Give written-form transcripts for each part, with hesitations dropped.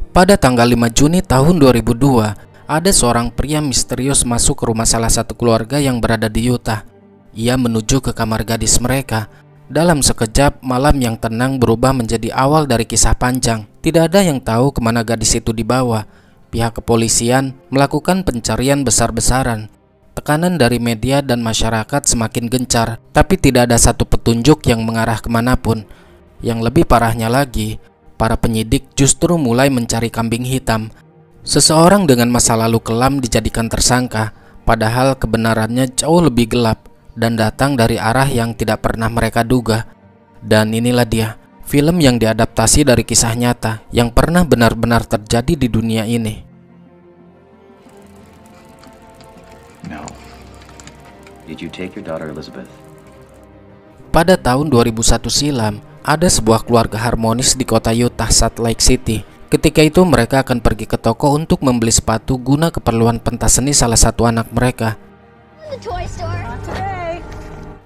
Pada tanggal 5 Juni tahun 2002, ada seorang pria misterius masuk ke rumah salah satu keluarga yang berada di Utah. Ia menuju ke kamar gadis mereka. Dalam sekejap, malam yang tenang berubah menjadi awal dari kisah panjang. Tidak ada yang tahu kemana gadis itu dibawa. Pihak kepolisian melakukan pencarian besar-besaran. Tekanan dari media dan masyarakat semakin gencar, tapi tidak ada satu petunjuk yang mengarah kemanapun. Yang lebih parahnya lagi, para penyidik justru mulai mencari kambing hitam. Seseorang dengan masa lalu kelam dijadikan tersangka, padahal kebenarannya jauh lebih gelap dan datang dari arah yang tidak pernah mereka duga. Dan inilah dia, film yang diadaptasi dari kisah nyata yang pernah benar-benar terjadi di dunia ini. No. Did you take your daughter Elizabeth? Pada tahun 2001 silam, ada sebuah keluarga harmonis di kota Utah, Salt Lake City. Ketika itu mereka akan pergi ke toko untuk membeli sepatu guna keperluan pentas seni salah satu anak mereka.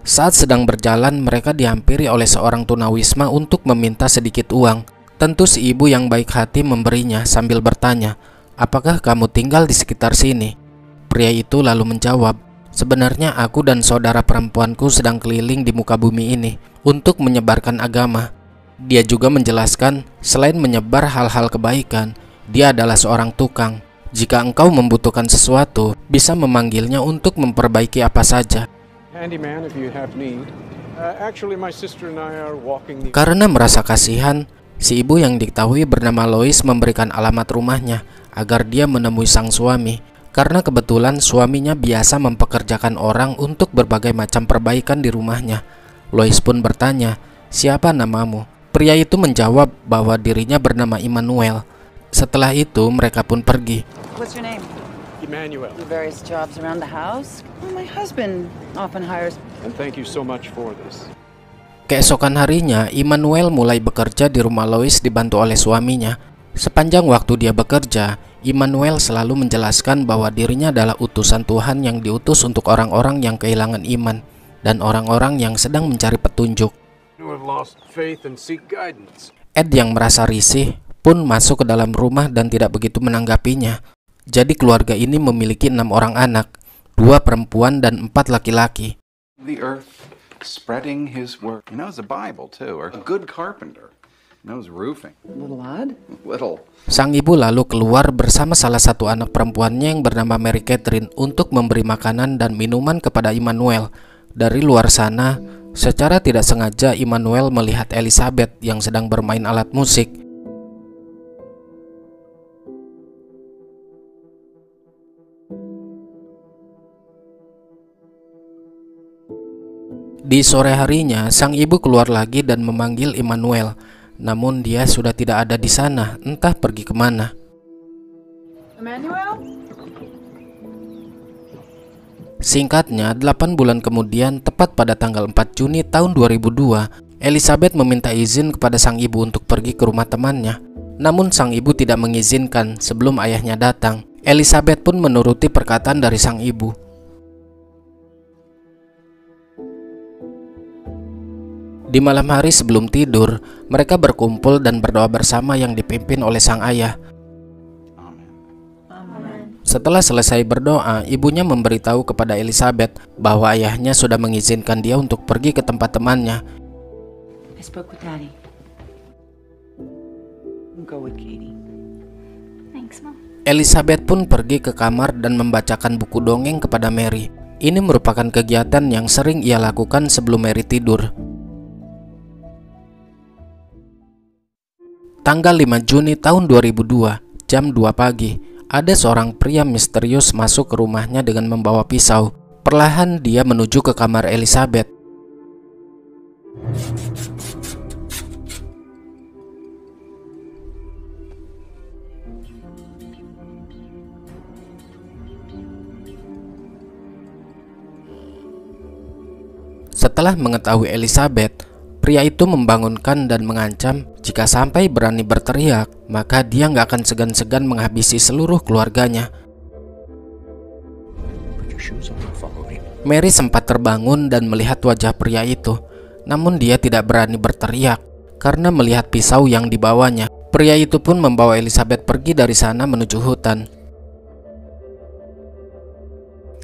Saat sedang berjalan, mereka dihampiri oleh seorang tunawisma untuk meminta sedikit uang. Tentu si ibu yang baik hati memberinya sambil bertanya, "Apakah kamu tinggal di sekitar sini?" Pria itu lalu menjawab, "Sebenarnya aku dan saudara perempuanku sedang keliling di muka bumi ini untuk menyebarkan agama." Dia juga menjelaskan, selain menyebar hal-hal kebaikan, dia adalah seorang tukang. Jika engkau membutuhkan sesuatu, bisa memanggilnya untuk memperbaiki apa saja. Karena merasa kasihan, si ibu yang diketahui bernama Lois memberikan alamat rumahnya agar dia menemui sang suami. Karena kebetulan suaminya biasa mempekerjakan orang untuk berbagai macam perbaikan di rumahnya. Lois pun bertanya, "Siapa namamu?" Pria itu menjawab bahwa dirinya bernama Immanuel. Setelah itu mereka pun pergi. What's your name? Emmanuel. Do various jobs around the house? Well, my husband often hires. And thank you so much for this. Keesokan harinya, Immanuel mulai bekerja di rumah Lois dibantu oleh suaminya. Sepanjang waktu dia bekerja, Immanuel selalu menjelaskan bahwa dirinya adalah utusan Tuhan yang diutus untuk orang-orang yang kehilangan iman dan orang-orang yang sedang mencari petunjuk. Ed yang merasa risih pun masuk ke dalam rumah dan tidak begitu menanggapinya. Jadi keluarga ini memiliki 6 orang anak, 2 perempuan dan 4 laki-laki. The earth spreading his work. He knows the Bible too, or a good carpenter. Knows roofing. A little odd. Little. Sang ibu lalu keluar bersama salah satu anak perempuannya yang bernama Mary Catherine untuk memberi makanan dan minuman kepada Immanuel. Dari luar sana, secara tidak sengaja Immanuel melihat Elizabeth yang sedang bermain alat musik. Di sore harinya, sang ibu keluar lagi dan memanggil Immanuel. Namun dia sudah tidak ada di sana, entah pergi kemana. Emmanuel? Singkatnya, 8 bulan kemudian, tepat pada tanggal 4 Juni tahun 2002, Elizabeth meminta izin kepada sang ibu untuk pergi ke rumah temannya. Namun sang ibu tidak mengizinkan sebelum ayahnya datang. Elizabeth pun menuruti perkataan dari sang ibu. Di malam hari sebelum tidur, mereka berkumpul dan berdoa bersama yang dipimpin oleh sang ayah. Setelah selesai berdoa, ibunya memberitahu kepada Elizabeth bahwa ayahnya sudah mengizinkan dia untuk pergi ke tempat temannya. I spoke with Daddy. Go with Katie. Thanks, Mom. Elizabeth pun pergi ke kamar dan membacakan buku dongeng kepada Mary. Ini merupakan kegiatan yang sering ia lakukan sebelum Mary tidur. Tanggal 5 Juni tahun 2002, jam 2 pagi, ada seorang pria misterius masuk ke rumahnya dengan membawa pisau. Perlahan dia menuju ke kamar Elizabeth. Setelah mengetahui Elizabeth, pria itu membangunkan dan mengancam jika sampai berani berteriak, maka dia nggak akan segan-segan menghabisi seluruh keluarganya. Mary sempat terbangun dan melihat wajah pria itu, namun dia tidak berani berteriak karena melihat pisau yang dibawanya. Pria itu pun membawa Elizabeth pergi dari sana menuju hutan.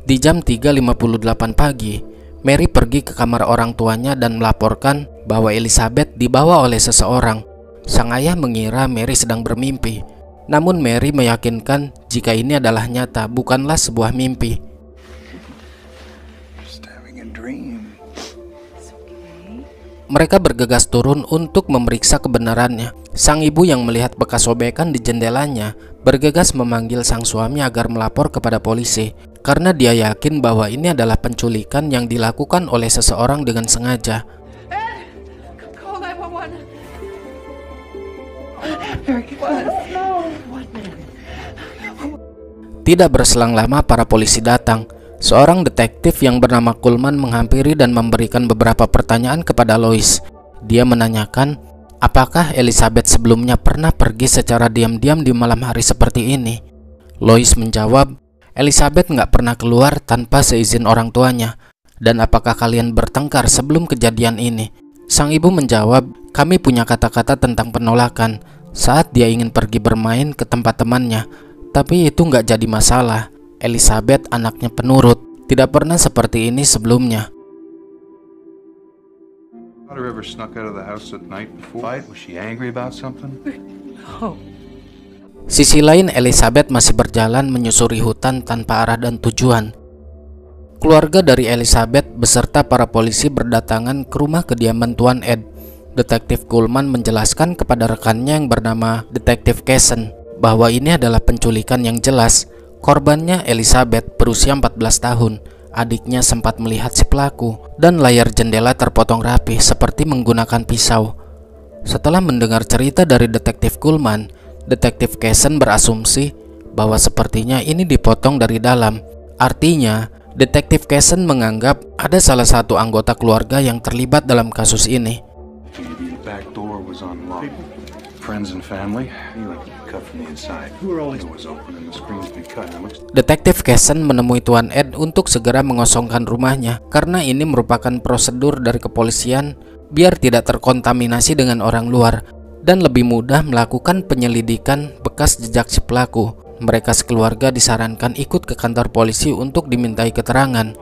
Di jam 3.58 pagi, Mary pergi ke kamar orang tuanya dan melaporkan bahwa Elizabeth dibawa oleh seseorang. Sang ayah mengira Mary sedang bermimpi, namun Mary meyakinkan jika ini adalah nyata, bukanlah sebuah mimpi. Mereka bergegas turun untuk memeriksa kebenarannya. Sang ibu yang melihat bekas sobekan di jendelanya bergegas memanggil sang suami agar melapor kepada polisi, karena dia yakin bahwa ini adalah penculikan yang dilakukan oleh seseorang dengan sengaja. Call 911. Tidak berselang lama para polisi datang. Seorang detektif yang bernama Coleman menghampiri dan memberikan beberapa pertanyaan kepada Lois. Dia menanyakan apakah Elizabeth sebelumnya pernah pergi secara diam-diam di malam hari seperti ini. Lois menjawab, Elizabeth nggak pernah keluar tanpa seizin orang tuanya. Dan apakah kalian bertengkar sebelum kejadian ini? Sang ibu menjawab, kami punya kata-kata tentang penolakan saat dia ingin pergi bermain ke tempat temannya. Tapi itu nggak jadi masalah. Elizabeth anaknya penurut, tidak pernah seperti ini sebelumnya. Ever snuck out of the house at night before? Was she angry about something? Sisi lain, Elizabeth masih berjalan menyusuri hutan tanpa arah dan tujuan. Keluarga dari Elizabeth beserta para polisi berdatangan ke rumah kediaman Tuan Ed. Detektif Coleman menjelaskan kepada rekannya yang bernama Detektif Casson bahwa ini adalah penculikan yang jelas. Korbannya Elizabeth berusia 14 tahun. Adiknya sempat melihat si pelaku dan layar jendela terpotong rapi seperti menggunakan pisau. Setelah mendengar cerita dari Detektif Coleman, Detektif Casson berasumsi bahwa sepertinya ini dipotong dari dalam. Artinya, Detektif Casson menganggap ada salah satu anggota keluarga yang terlibat dalam kasus ini. Maybe the back door was unlocked. Friends and family. Cut from the inside. It was open and the screen's been cut. Detektif Casson menemui Tuan Ed untuk segera mengosongkan rumahnya karena ini merupakan prosedur dari kepolisian biar tidak terkontaminasi dengan orang luar dan lebih mudah melakukan penyelidikan bekas jejak si pelaku. Mereka sekeluarga disarankan ikut ke kantor polisi untuk dimintai keterangan.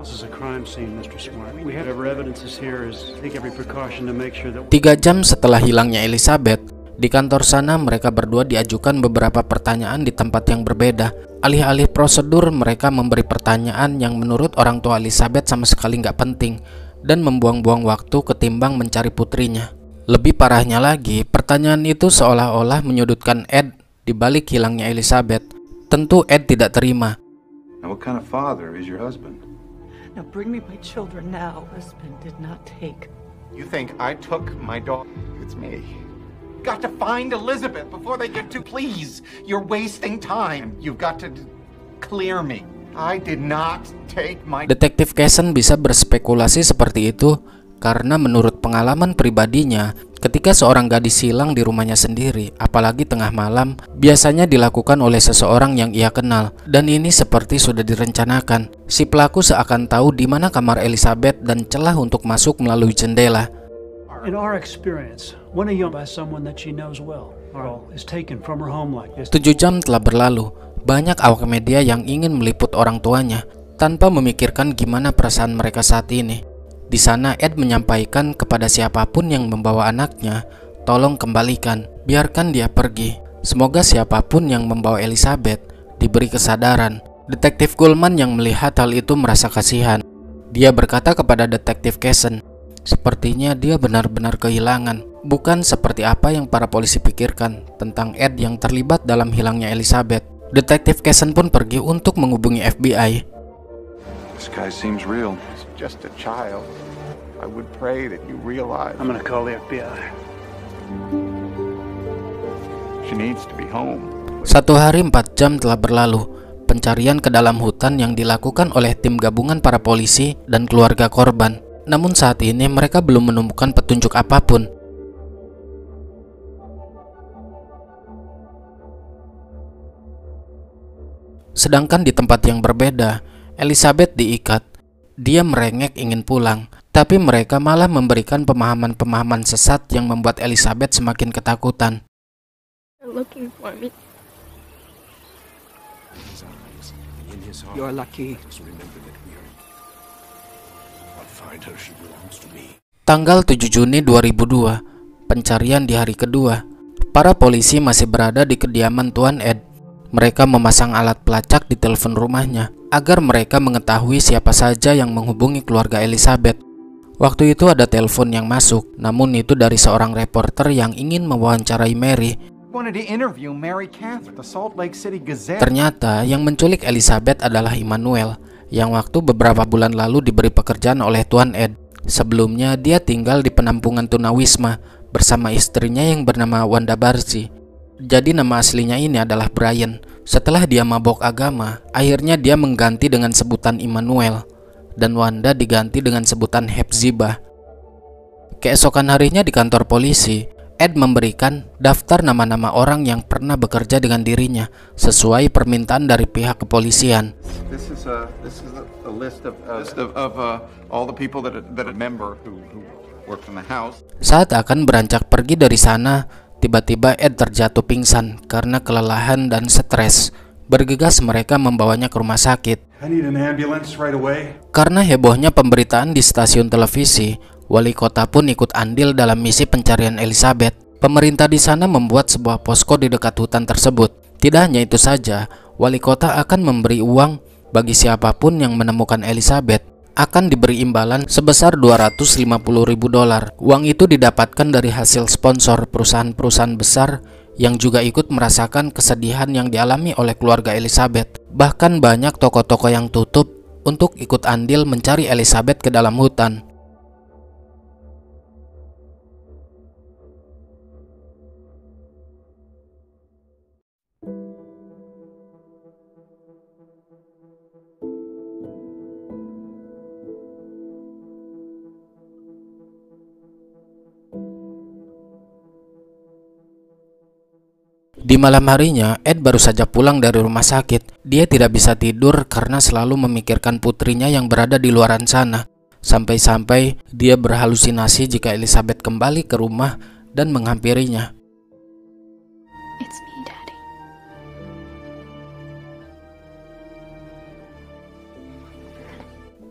3 jam setelah hilangnya Elizabeth, di kantor sana mereka berdua diajukan beberapa pertanyaan di tempat yang berbeda. Alih-alih prosedur, mereka memberi pertanyaan yang menurut orang tua Elizabeth sama sekali nggak penting dan membuang-buang waktu ketimbang mencari putrinya. Lebih parahnya lagi, pertanyaan itu seolah-olah menyudutkan Ed di balik hilangnya Elizabeth. Tentu Ed tidak terima. Now, what kind of father is your husband? Now bring me my children now. Husband did not take. You think I took my daughter? It's me. Got to find Elizabeth before they get to. Please, you're wasting time. You've got to clear me. I did not take my. Detektif Casson bisa berspekulasi seperti itu karena menurut pengalaman pribadinya, ketika seorang gadis hilang di rumahnya sendiri, apalagi tengah malam, biasanya dilakukan oleh seseorang yang ia kenal. Dan ini seperti sudah direncanakan. Si pelaku seakan tahu di mana kamar Elizabeth dan celah untuk masuk melalui jendela. In our experience, when a young by someone that she knows well, is taken from her home like this. 7 jam telah berlalu. Banyak awak media yang ingin meliput orang tuanya tanpa memikirkan gimana perasaan mereka saat ini. Di sana Ed menyampaikan kepada siapapun yang membawa anaknya, tolong kembalikan, biarkan dia pergi. Semoga siapapun yang membawa Elizabeth diberi kesadaran. Detektif Coleman yang melihat hal itu merasa kasihan. Dia berkata kepada Detektif Casson, sepertinya dia benar-benar kehilangan. Bukan seperti apa yang para polisi pikirkan tentang Ed yang terlibat dalam hilangnya Elizabeth. Detektif Casson pun pergi untuk menghubungi FBI. This guy seems real. It's just a child. I would pray that you realize. I'm gonna call the FBI. She needs to be home. 1 hari 4 jam telah berlalu. Pencarian ke dalam hutan yang dilakukan oleh tim gabungan para polisi dan keluarga korban. Namun saat ini mereka belum menemukan petunjuk apapun. Sedangkan di tempat yang berbeda, Elizabeth diikat. Dia merengek ingin pulang, tapi mereka malah memberikan pemahaman-pemahaman sesat yang membuat Elizabeth semakin ketakutan. looking for me. You're lucky. Tanggal 7 Juni 2002, pencarian di hari kedua. Para polisi masih berada di kediaman Tuan Ed. Mereka memasang alat pelacak di telepon rumahnya agar mereka mengetahui siapa saja yang menghubungi keluarga Elizabeth. Waktu itu ada telepon yang masuk, namun itu dari seorang reporter yang ingin mewawancarai Mary. Ternyata yang menculik Elizabeth adalah Immanuel, yang waktu beberapa bulan lalu diberi pekerjaan oleh Tuan Ed. Sebelumnya dia tinggal di penampungan tunawisma bersama istrinya yang bernama Wanda Barsi. Jadi nama aslinya ini adalah Brian. Setelah dia mabok agama, akhirnya dia mengganti dengan sebutan Immanuel, dan Wanda diganti dengan sebutan Hepzibah. Keesokan harinya di kantor polisi, Ed memberikan daftar nama-nama orang yang pernah bekerja dengan dirinya sesuai permintaan dari pihak kepolisian. This is a list of all the people that a member who worked in the house. Saat akan beranjak pergi dari sana, tiba-tiba Ed terjatuh pingsan karena kelelahan dan stres. Bergegas mereka membawanya ke rumah sakit. I need an ambulance right away. Karena hebohnya pemberitaan di stasiun televisi, wali kota pun ikut andil dalam misi pencarian Elizabeth. Pemerintah di sana membuat sebuah posko di dekat hutan tersebut. Tidak hanya itu saja, wali kota akan memberi uang bagi siapapun yang menemukan Elizabeth. Akan diberi imbalan sebesar $250.000. Uang itu didapatkan dari hasil sponsor perusahaan-perusahaan besar yang juga ikut merasakan kesedihan yang dialami oleh keluarga Elizabeth. Bahkan banyak toko-toko yang tutup untuk ikut andil mencari Elizabeth ke dalam hutan. Di malam harinya, Ed baru saja pulang dari rumah sakit. Dia tidak bisa tidur karena selalu memikirkan putrinya yang berada di luaran sana. Sampai-sampai dia berhalusinasi jika Elizabeth kembali ke rumah dan menghampirinya. It's me, Daddy.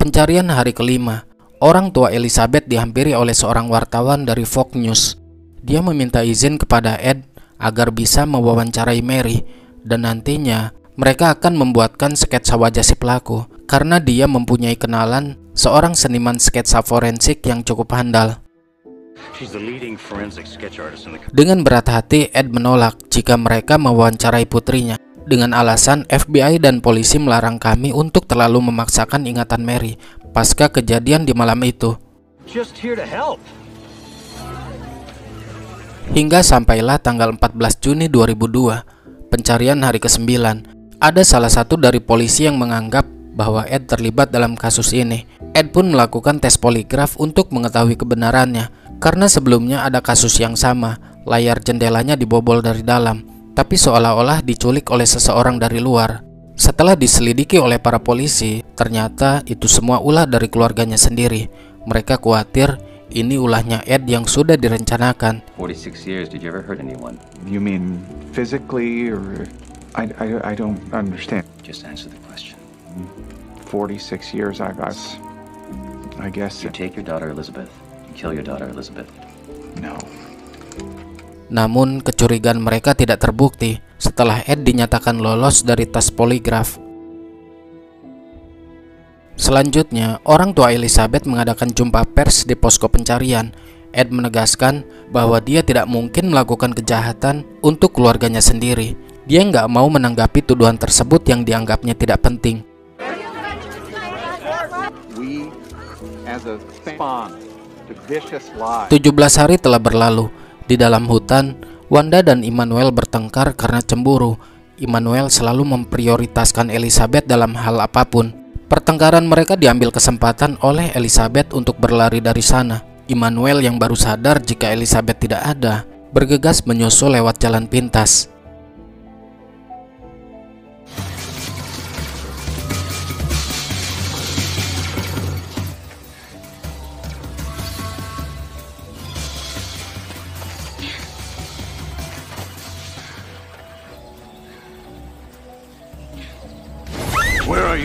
Pencarian hari kelima. Orang tua Elizabeth dihampiri oleh seorang wartawan dari Fox News. Dia meminta izin kepada Ed agar bisa mewawancarai Mary, dan nantinya mereka akan membuatkan sketsa wajah si pelaku karena dia mempunyai kenalan seorang seniman sketsa forensik yang cukup handal. Dengan berat hati, Ed menolak jika mereka mewawancarai putrinya dengan alasan FBI dan polisi melarang kami untuk terlalu memaksakan ingatan Mary pasca kejadian di malam itu. Just here to help. Hingga sampailah tanggal 14 Juni 2002, pencarian hari ke-9. Ada salah satu dari polisi yang menganggap bahwa Ed terlibat dalam kasus ini. Ed pun melakukan tes poligraf untuk mengetahui kebenarannya, karena sebelumnya ada kasus yang sama, layar jendelanya dibobol dari dalam, tapi seolah-olah diculik oleh seseorang dari luar. Setelah diselidiki oleh para polisi, ternyata itu semua ulah dari keluarganya sendiri. Mereka khawatir ini ulahnya Ed yang sudah direncanakan. 46 years, did you ever hurt anyone? You mean physically or I don't understand. Just answer the question. 46 years I guess. You take your daughter Elizabeth and kill your daughter Elizabeth. No. Namun kecurigaan mereka tidak terbukti setelah Ed dinyatakan lolos dari tes poligraf. Selanjutnya, orang tua Elizabeth mengadakan jumpa pers di posko pencarian. Ed menegaskan bahwa dia tidak mungkin melakukan kejahatan untuk keluarganya sendiri. Dia nggak mau menanggapi tuduhan tersebut yang dianggapnya tidak penting. 17 hari telah berlalu. Di dalam hutan, Wanda dan Immanuel bertengkar karena cemburu. Immanuel selalu memprioritaskan Elizabeth dalam hal apapun. Pertengkaran mereka diambil kesempatan oleh Elizabeth untuk berlari dari sana. Immanuel yang baru sadar jika Elizabeth tidak ada, bergegas menyusul lewat jalan pintas.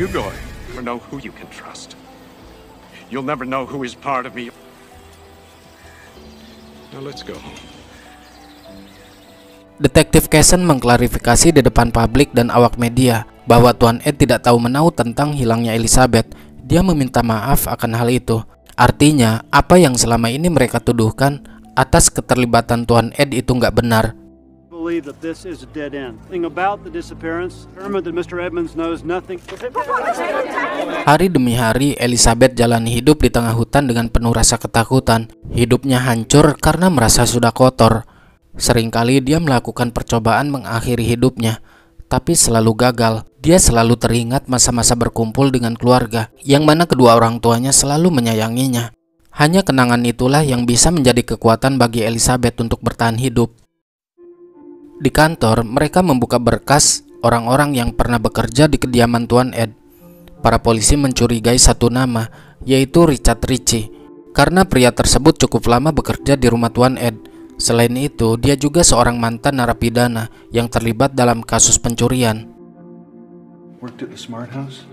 you going? You never know who you can trust. You'll never know who is part of me. Now let's go home. Detektif Casson mengklarifikasi di depan publik dan awak media bahwa Tuan Ed tidak tahu menahu tentang hilangnya Elizabeth. Dia meminta maaf akan hal itu. Artinya, apa yang selama ini mereka tuduhkan atas keterlibatan Tuan Ed itu nggak benar. Hari demi hari, Elizabeth jalani hidup di tengah hutan dengan penuh rasa ketakutan. Hidupnya hancur karena merasa sudah kotor. Seringkali dia melakukan percobaan mengakhiri hidupnya, tapi selalu gagal. Dia selalu teringat masa-masa berkumpul dengan keluarga, yang mana kedua orang tuanya selalu menyayanginya. Hanya kenangan itulah yang bisa menjadi kekuatan bagi Elizabeth untuk bertahan hidup. Di kantor, mereka membuka berkas orang-orang yang pernah bekerja di kediaman Tuan Ed. Para polisi mencurigai satu nama, yaitu Richard Ritchie, karena pria tersebut cukup lama bekerja di rumah Tuan Ed. Selain itu, dia juga seorang mantan narapidana yang terlibat dalam kasus pencurian. Worked at the Smart House?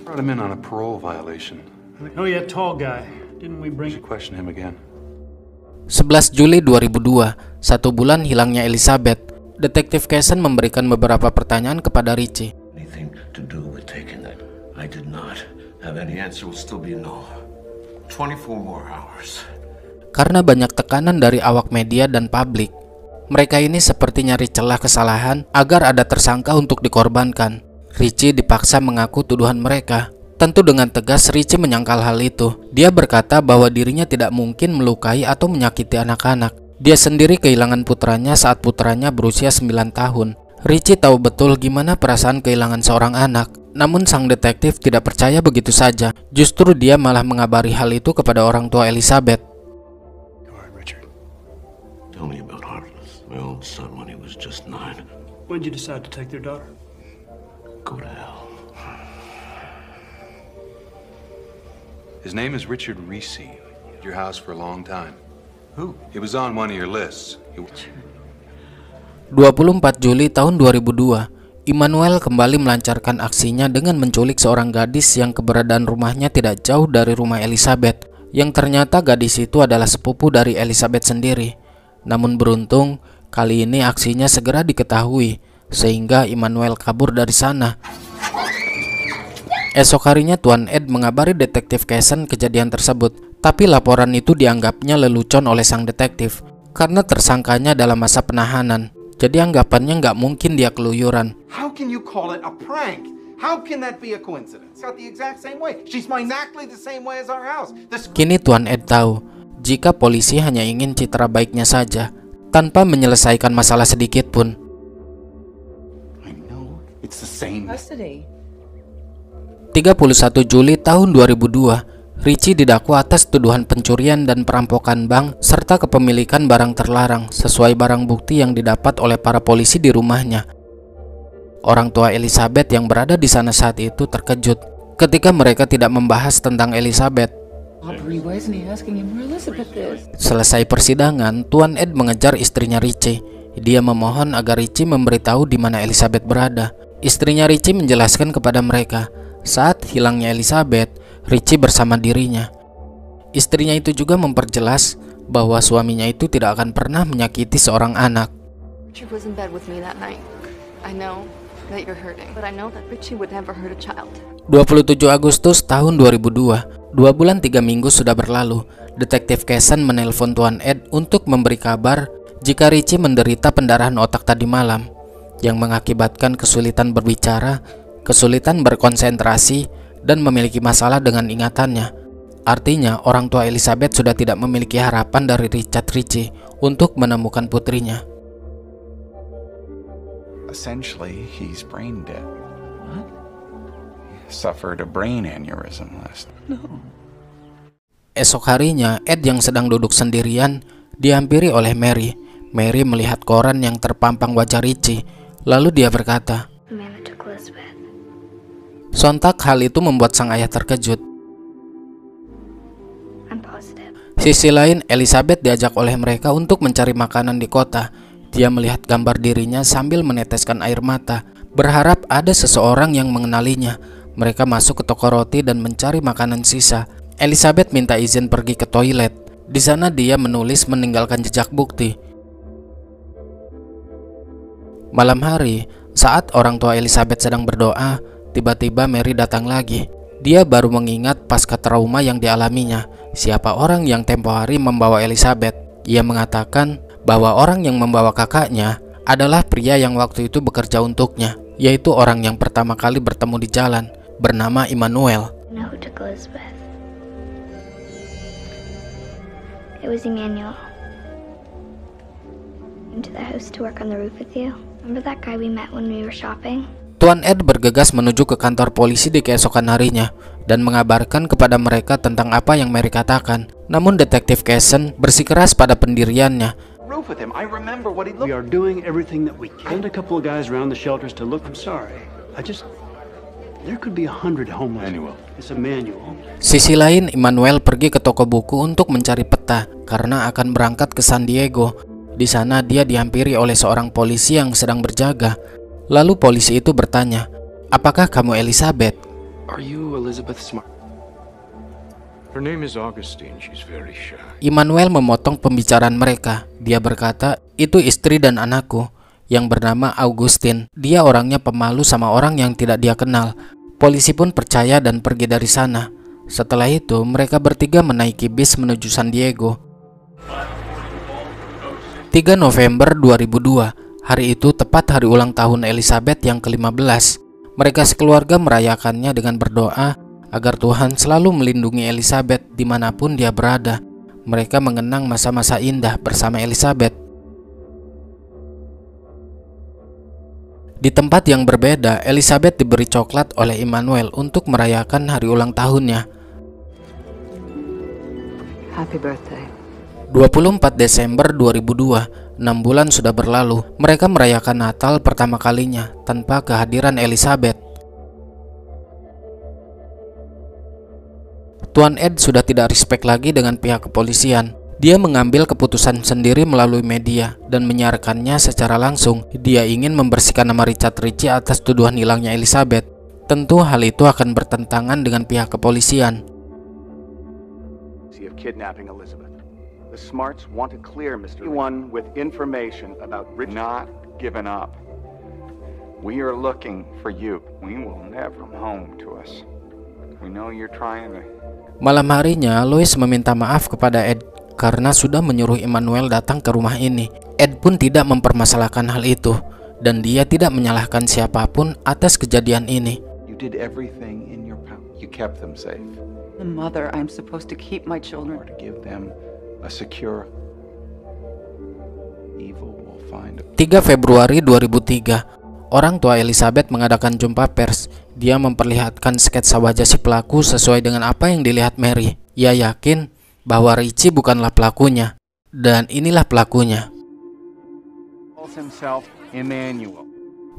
Brought him in on a parole violation. Oh yeah, tall guy. Didn't we bring... Should question him again. 11 Juli 2002, 1 bulan hilangnya Elizabeth. Detektif Casson memberikan beberapa pertanyaan kepada Ritchie. Anything to do with taking that? I did not have any answer. Will still be no. 24 more hours. Karena banyak tekanan dari awak media dan publik, mereka ini seperti nyari celah kesalahan agar ada tersangka untuk dikorbankan. Ritchie dipaksa mengaku tuduhan mereka. Tentu dengan tegas Ritchie menyangkal hal itu. Dia berkata bahwa dirinya tidak mungkin melukai atau menyakiti anak-anak. Dia sendiri kehilangan putranya saat putranya berusia 9 tahun. Ritchie tahu betul gimana perasaan kehilangan seorang anak. Namun sang detektif tidak percaya begitu saja. Justru dia malah mengabari hal itu kepada orang tua Elizabeth. Tell me about Heartless, my old son when he was just 9. When did you decide to take their daughter? Go to hell. His name is Richard Ritchie. He was at your house for a long time. Who? He was on one of your lists. 24 Juli tahun 2002, Immanuel kembali melancarkan aksinya dengan menculik seorang gadis yang keberadaan rumahnya tidak jauh dari rumah Elizabeth, yang ternyata gadis itu adalah sepupu dari Elizabeth sendiri. Namun beruntung, kali ini aksinya segera diketahui, sehingga Immanuel kabur dari sana. Esok harinya Tuan Ed mengabari detektif Casson kejadian tersebut, tapi laporan itu dianggapnya lelucon oleh sang detektif, karena tersangkanya dalam masa penahanan. Jadi anggapannya nggak mungkin dia keluyuran. How can you call it a prank? How can that be a coincidence? It's not the exact same way. She's exactly the same way as our house. Kini Tuan Ed tahu, jika polisi hanya ingin citra baiknya saja, tanpa menyelesaikan masalah sedikit pun. I know, it's the same. 31 Juli tahun 2002, Ritchie didakwa atas tuduhan pencurian dan perampokan bank serta kepemilikan barang terlarang sesuai barang bukti yang didapat oleh para polisi di rumahnya. Orang tua Elizabeth yang berada di sana saat itu terkejut ketika mereka tidak membahas tentang Elizabeth. Selesai persidangan, Tuan Ed mengejar istrinya Ritchie. Dia memohon agar Ritchie memberitahu di mana Elizabeth berada. Istrinya Ritchie menjelaskan kepada mereka, saat hilangnya Elizabeth, Ritchie bersama dirinya. Istrinya itu juga memperjelas bahwa suaminya itu tidak akan pernah menyakiti seorang anak. 27 Agustus tahun 2002, 2 bulan 3 minggu sudah berlalu. Detektif Casson menelpon Tuan Ed untuk memberi kabar jika Ritchie menderita pendarahan otak tadi malam, yang mengakibatkan kesulitan berbicara, kesulitan berkonsentrasi, dan memiliki masalah dengan ingatannya. Artinya, orang tua Elizabeth sudah tidak memiliki harapan dari Richard Ritchie untuk menemukan putrinya. Essentially, he's brain dead. What? He suffered a brain aneurysm last night. No. Esok harinya, Ed yang sedang duduk sendirian dihampiri oleh Mary. Mary melihat koran yang terpampang wajah Ritchie, lalu dia berkata, sontak hal itu membuat sang ayah terkejut. Sisi lain, Elizabeth diajak oleh mereka untuk mencari makanan di kota. Dia melihat gambar dirinya sambil meneteskan air mata, berharap ada seseorang yang mengenalinya. Mereka masuk ke toko roti dan mencari makanan sisa. Elizabeth minta izin pergi ke toilet. Di sana dia menulis meninggalkan jejak bukti. Malam hari, saat orang tua Elizabeth sedang berdoa, tiba-tiba Mary datang lagi. Dia baru mengingat pasca trauma yang dialaminya, siapa orang yang tempo hari membawa Elizabeth. Ia mengatakan bahwa orang yang membawa kakaknya adalah pria yang waktu itu bekerja untuknya, yaitu orang yang pertama kali bertemu di jalan, bernama Immanuel. No, who took Elizabeth? It was Emmanuel. Into the house to work on the roof with you. Remember that guy we met when we were shopping? Tuan Ed bergegas menuju ke kantor polisi di keesokan harinya dan mengabarkan kepada mereka tentang apa yang Mary katakan. Namun detektif Casson bersikeras pada pendiriannya. We are doing everything that we can. Send a couple of guys around the shelters to look. I'm sorry. There could be 100 homeless. It's Emmanuel. Sisi lain, Immanuel pergi ke toko buku untuk mencari peta karena akan berangkat ke San Diego. Di sana dia dihampiri oleh seorang polisi yang sedang berjaga. Lalu polisi itu bertanya, "Apakah kamu Elizabeth?" Are you Elizabeth Smart? Her name is Augustine. She's very shy. Immanuel memotong pembicaraan mereka. Dia berkata, "Itu istri dan anakku yang bernama Augustine. Dia orangnya pemalu sama orang yang tidak dia kenal." Polisi pun percaya dan pergi dari sana. Setelah itu, mereka bertiga menaiki bis menuju San Diego. 3 November 2002, hari itu tepat hari ulang tahun Elizabeth yang ke-15. Mereka sekeluarga merayakannya dengan berdoa agar Tuhan selalu melindungi Elizabeth dimanapun dia berada. Mereka mengenang masa-masa indah bersama Elizabeth. Di tempat yang berbeda, Elizabeth diberi coklat oleh Immanuel untuk merayakan hari ulang tahunnya. Happy birthday. 24 Desember 2002, 6 bulan sudah berlalu. Mereka merayakan Natal pertama kalinya tanpa kehadiran Elizabeth. Tuan Ed sudah tidak respect lagi dengan pihak kepolisian. Dia mengambil keputusan sendiri melalui media dan menyiarkannya secara langsung. Dia ingin membersihkan nama Richard Ritchie atas tuduhan hilangnya Elizabeth. Tentu hal itu akan bertentangan dengan pihak kepolisian. Kidnapping Elizabeth. The Smarts want to clear Mr. One with information about Richard. Not given up. We are looking for you. We will never come home to us. We know you're trying to. Malam harinya, Lois meminta maaf kepada Ed karena sudah menyuruh Immanuel datang ke rumah ini. Ed pun tidak mempermasalahkan hal itu dan dia tidak menyalahkan siapapun atas kejadian ini. You did everything in your power. You kept them safe. The mother, I'm supposed to keep my children. Or to give them a secure. Evil will find. 3 Februari 2003, orang tua Elizabeth mengadakan jumpa pers. Dia memperlihatkan sketsa wajah si pelaku sesuai dengan apa yang dilihat Mary. Ia yakin bahwa Ritchie bukanlah pelakunya, dan inilah pelakunya.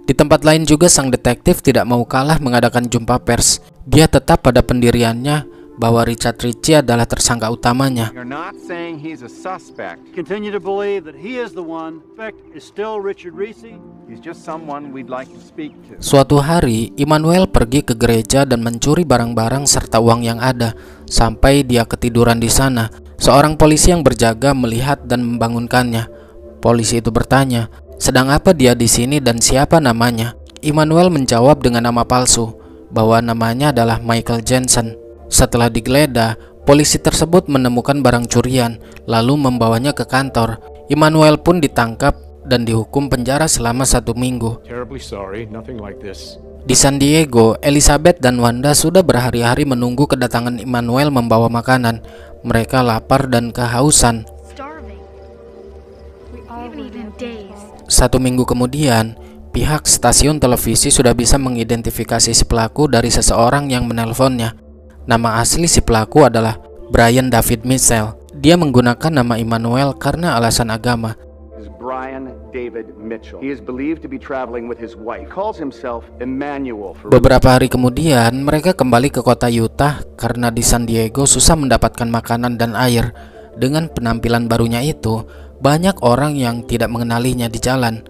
Di tempat lain juga sang detektif tidak mau kalah mengadakan jumpa pers. Dia tetap pada pendiriannya bahwa Richard Ritchie adalah tersangka utamanya. You're not saying he's a suspect. Continue to believe that he is the one. In fact, is still Richard Ritchie. He's just someone we'd like to speak to. Suatu hari, Immanuel pergi ke gereja dan mencuri barang-barang serta uang yang ada. Sampai dia ketiduran di sana, seorang polisi yang berjaga melihat dan membangunkannya. Polisi itu bertanya, sedang apa dia di sini dan siapa namanya? Immanuel menjawab dengan nama palsu, bahwa namanya adalah Michael Jensen. Setelah digeledah, polisi tersebut menemukan barang curian, lalu membawanya ke kantor. Immanuel pun ditangkap dan dihukum penjara selama 1 minggu. Di San Diego, Elizabeth dan Wanda sudah berhari-hari menunggu kedatangan Immanuel membawa makanan. Mereka lapar dan kehausan. 1 minggu kemudian, pihak stasiun televisi sudah bisa mengidentifikasi si pelaku dari seseorang yang menelponnya. Nama asli si pelaku adalah Brian David Mitchell. Dia menggunakan nama Immanuel karena alasan agama. Brian David Mitchell. He is believed to be traveling with his wife. He calls himself Emmanuel. Beberapa hari kemudian, mereka kembali ke kota Utah karena di San Diego susah mendapatkan makanan dan air. Dengan penampilan barunya itu, banyak orang yang tidak mengenalinya di jalan.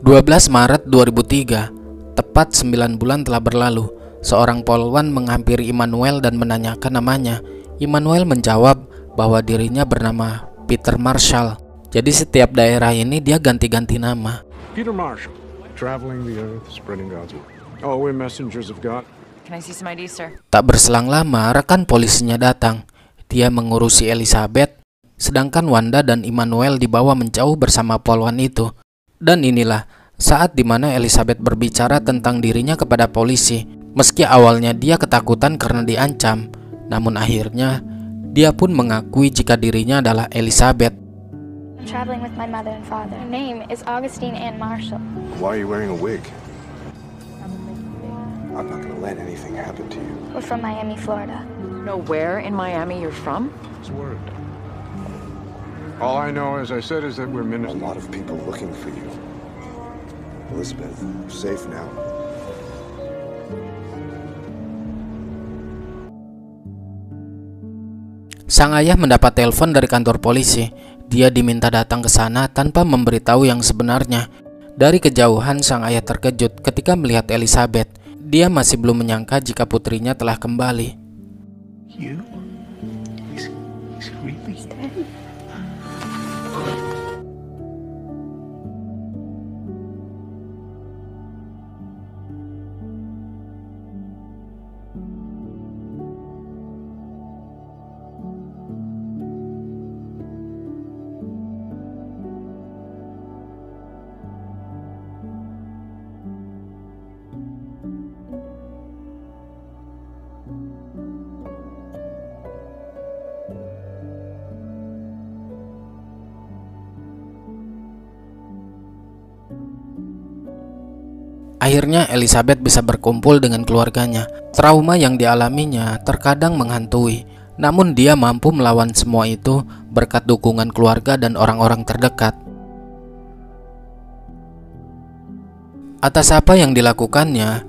12 Maret 2003, tepat 9 bulan telah berlalu. seorang polwan menghampiri Immanuel dan menanyakan namanya. Immanuel menjawab bahwa dirinya bernama Peter Marshall. Jadi setiap daerah ini dia ganti-ganti nama. Peter Marshall, traveling the earth, spreading God's word. Oh, we're messengers of God. Can I see some ID, sir? Tak berselang lama, rekan polisinya datang. Dia mengurusi Elizabeth, sedangkan Wanda dan Immanuel dibawa menjauh bersama polwan itu. Dan inilah saat dimana Elizabeth berbicara tentang dirinya kepada polisi. Meski awalnya dia ketakutan karena diancam, namun akhirnya dia pun mengakui jika dirinya adalah Elizabeth. I'm traveling with my mother and father. Her name is Augustine Ann Marshall. Why are you wearing a wig? I'm not gonna let anything happen to you. We're from Miami, Florida. Know where in Miami you're from? It's word. All I know, as I said, is that we're A ministers. lot of people looking for you. Elizabeth, you're safe now. Sang ayah mendapat telepon dari kantor polisi. Dia diminta datang ke sana tanpa memberitahu yang sebenarnya. Dari kejauhan sang ayah terkejut ketika melihat Elizabeth. Dia masih belum menyangka jika putrinya telah kembali. You? He's really dead. Akhirnya Elizabeth bisa berkumpul dengan keluarganya. Trauma yang dialaminya terkadang menghantui, namun dia mampu melawan semua itu berkat dukungan keluarga dan orang-orang terdekat. Atas apa yang dilakukannya,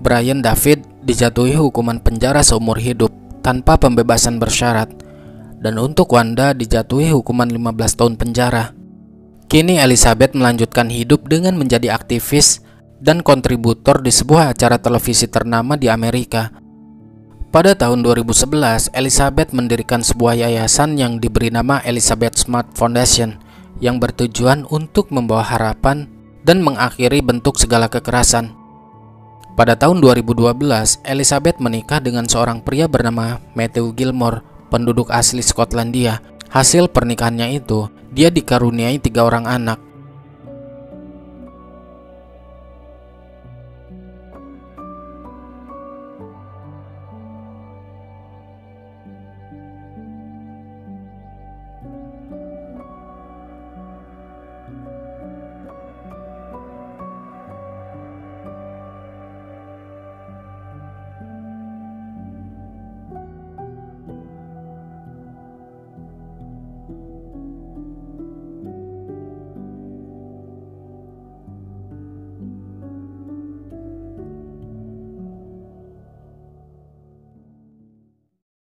Brian David dijatuhi hukuman penjara seumur hidup tanpa pembebasan bersyarat, dan untuk Wanda dijatuhi hukuman 15 tahun penjara. Kini Elizabeth melanjutkan hidup dengan menjadi aktivis dan kontributor di sebuah acara televisi ternama di Amerika. Pada tahun 2011, Elizabeth mendirikan sebuah yayasan yang diberi nama Elizabeth Smart Foundation yang bertujuan untuk membawa harapan dan mengakhiri bentuk segala kekerasan. Pada tahun 2012, Elizabeth menikah dengan seorang pria bernama Matthew Gilmore, penduduk asli Skotlandia. Hasil pernikahannya itu, dia dikaruniai 3 orang anak.